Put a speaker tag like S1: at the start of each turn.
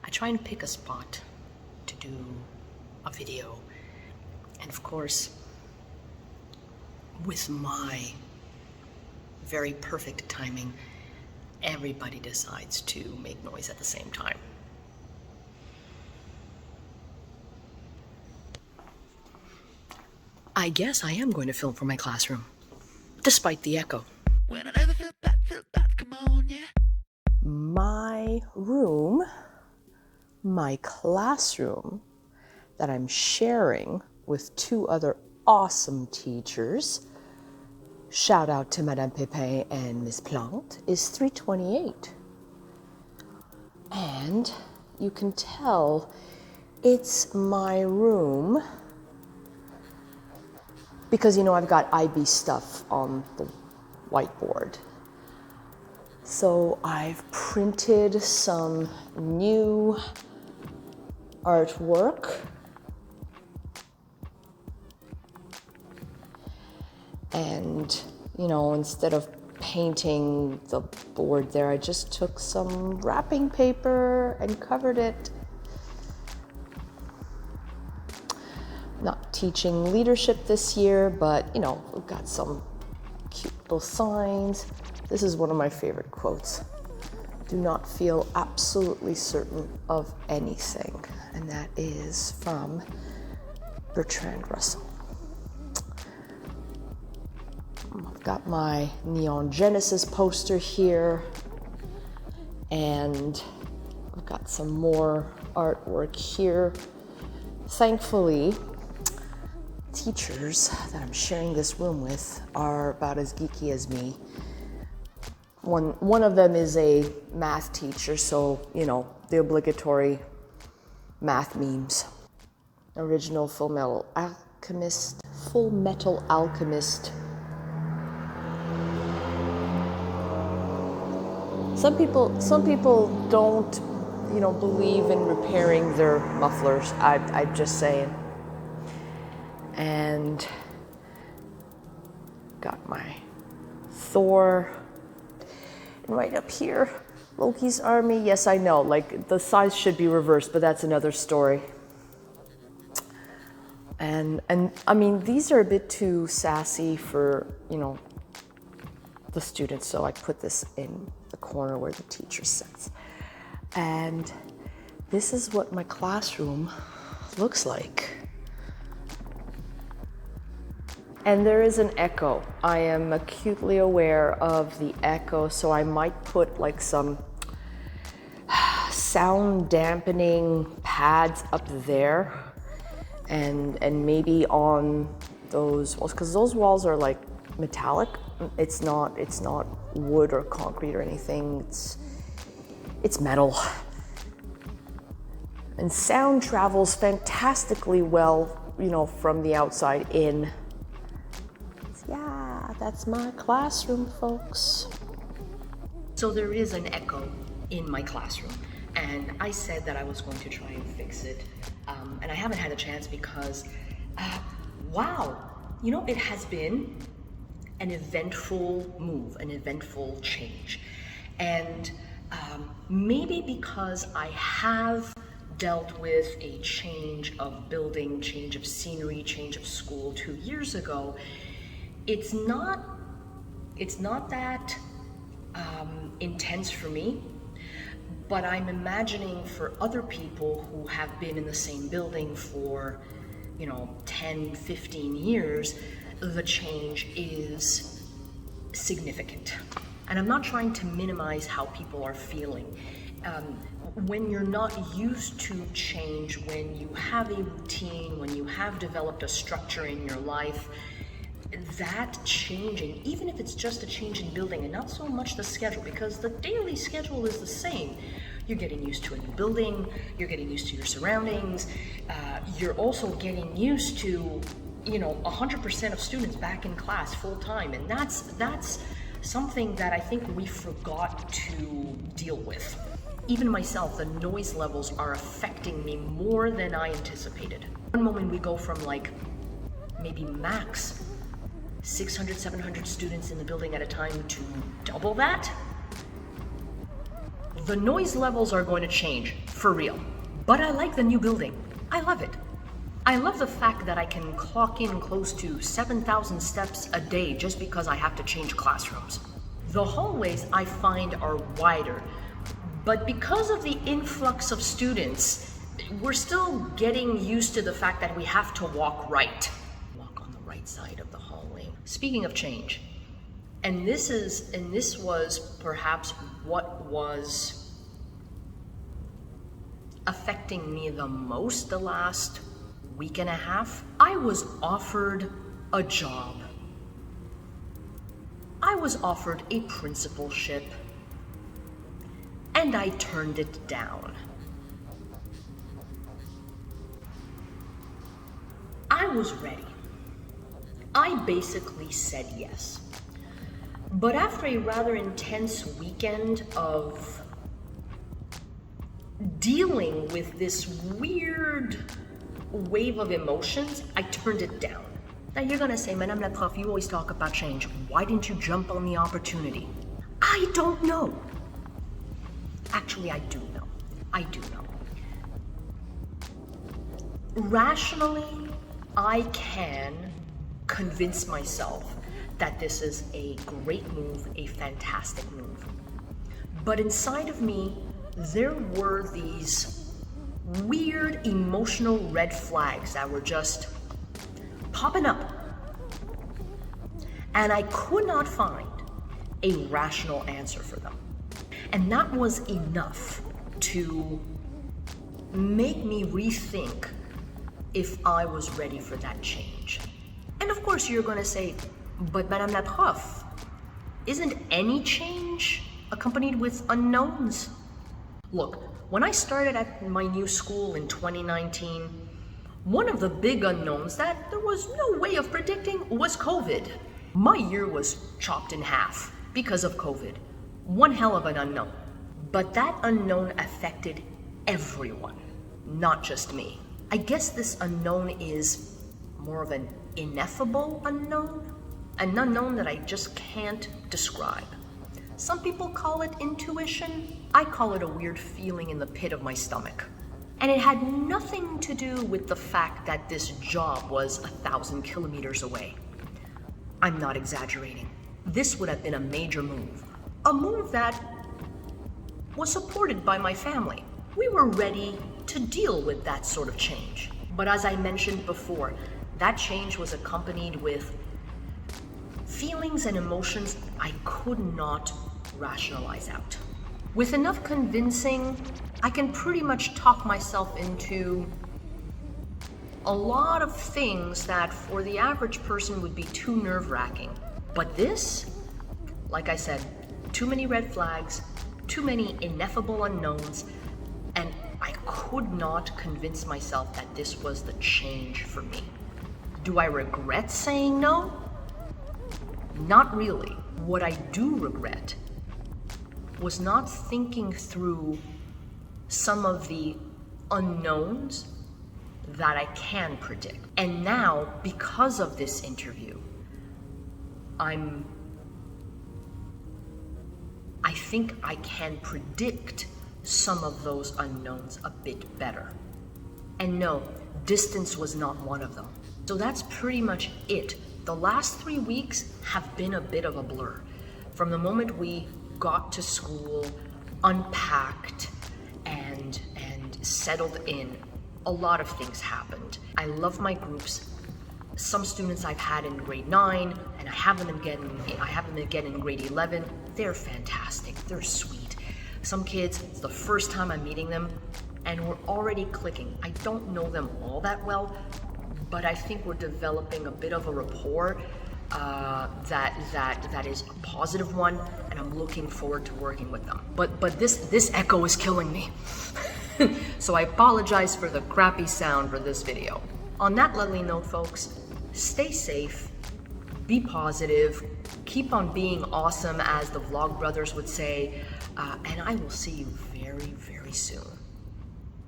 S1: I try and pick a spot to do a video. And of course, with my very perfect timing, everybody decides to make noise at the same time. I guess I am going to film for my classroom, despite the echo. When I never feel bad, come on, yeah. My room, my classroom that I'm sharing with two other awesome teachers, shout out to Madame Pépin and Miss Plante, is 328. And you can tell it's my room because, you know, I've got IB stuff on the whiteboard. So I've printed some new artwork. And, you know, instead of painting the board there, I just took some wrapping paper and covered it. Not teaching leadership this year, but, you know, we've got some cute little signs. This is one of my favorite quotes. Do not feel absolutely certain of anything. And that is from Bertrand Russell. I've got my Neon Genesis poster here, and I've got some more artwork here. Thankfully, teachers that I'm sharing this room with are about as geeky as me. One of them is a math teacher, so, you know, the obligatory math memes. Original Full Metal Alchemist. Some people don't, you know, believe in repairing their mufflers. I'm just saying. And got my Thor. And right up here, Loki's army. Yes, I know, like the size should be reversed, but that's another story. And I mean, these are a bit too sassy for, you know, the students, so I put this in the corner where the teacher sits. And this is what my classroom looks like. And there is an echo. I am acutely aware of the echo, so I might put like some sound dampening pads up there and maybe on those walls, because those walls are like metallic. It's not wood or concrete or anything. It's metal. And sound travels fantastically well, you know, from the outside in. Yeah, that's my classroom, folks. So there is an echo in my classroom, and I said that I was going to try and fix it, and I haven't had a chance because, wow, you know, it has been an eventful move, an eventful change. And maybe because I have dealt with a change of building, change of scenery, change of school 2 years ago, it's not that intense for me, but I'm imagining for other people who have been in the same building for, you know, 10, 15 years, the change is significant. And I'm not trying to minimize how people are feeling. When you're not used to change, when you have a routine, when you have developed a structure in your life, that changing, even if it's just a change in building and not so much the schedule, because the daily schedule is the same. You're getting used to a new building, you're getting used to your surroundings, you're also getting used to, you know, 100% of students back in class full time, and that's something that I think we forgot to deal with. Even myself, the noise levels are affecting me more than I anticipated. One moment we go from like maybe max 600, 700 students in the building at a time to double that. The noise levels are going to change, for real. But I like the new building. I love it. I love the fact that I can clock in close to 7,000 steps a day just because I have to change classrooms. The hallways I find are wider, but because of the influx of students, we're still getting used to the fact that we have to walk right. Walk on the right side of the hallway. Speaking of change, and this was perhaps what was affecting me the most the last week and a half. I was offered a job. I was offered a principalship, and I turned it down. I was ready. I basically said yes. But after a rather intense weekend of dealing with this weird wave of emotions, I turned it down. Now you're gonna say, Madame la Prof, you always talk about change. Why didn't you jump on the opportunity? I don't know. Actually, I do know. I do know. Rationally, I can convince myself that this is a great move, a fantastic move. But inside of me, there were these weird emotional red flags that were just popping up. And I could not find a rational answer for them. And that was enough to make me rethink if I was ready for that change. And of course you're gonna say, but Madame la Prof, isn't any change accompanied with unknowns? Look, when I started at my new school in 2019, one of the big unknowns that there was no way of predicting was COVID. My year was chopped in half because of COVID. One hell of an unknown. But that unknown affected everyone, not just me. I guess this unknown is more of an ineffable unknown, an unknown that I just can't describe. Some people call it intuition. I call it a weird feeling in the pit of my stomach. And it had nothing to do with the fact that this job was 1,000 kilometers away. I'm not exaggerating. This would have been a major move. A move that was supported by my family. We were ready to deal with that sort of change. But as I mentioned before, that change was accompanied with feelings and emotions I could not rationalize out. With enough convincing, I can pretty much talk myself into a lot of things that for the average person would be too nerve-wracking. But this, like I said, too many red flags, too many ineffable unknowns, and I could not convince myself that this was the change for me. Do I regret saying no? Not really. What I do regret was not thinking through some of the unknowns that I can predict. And now, because of this interview, I think I can predict some of those unknowns a bit better. And no, distance was not one of them. So that's pretty much it. The last 3 weeks have been a bit of a blur. From the moment we got to school, unpacked, and settled in, a lot of things happened. I love my groups. Some students I've had in grade 9, and I have them again in grade 11. They're fantastic, they're sweet. Some kids, it's the first time I'm meeting them, and we're already clicking. I don't know them all that well, but I think we're developing a bit of a rapport that is a positive one, and I'm looking forward to working with them. But this echo is killing me. So I apologize for the crappy sound for this video. On that lovely note, folks, stay safe, be positive, keep on being awesome, as the Vlog Brothers would say, and I will see you very, very soon.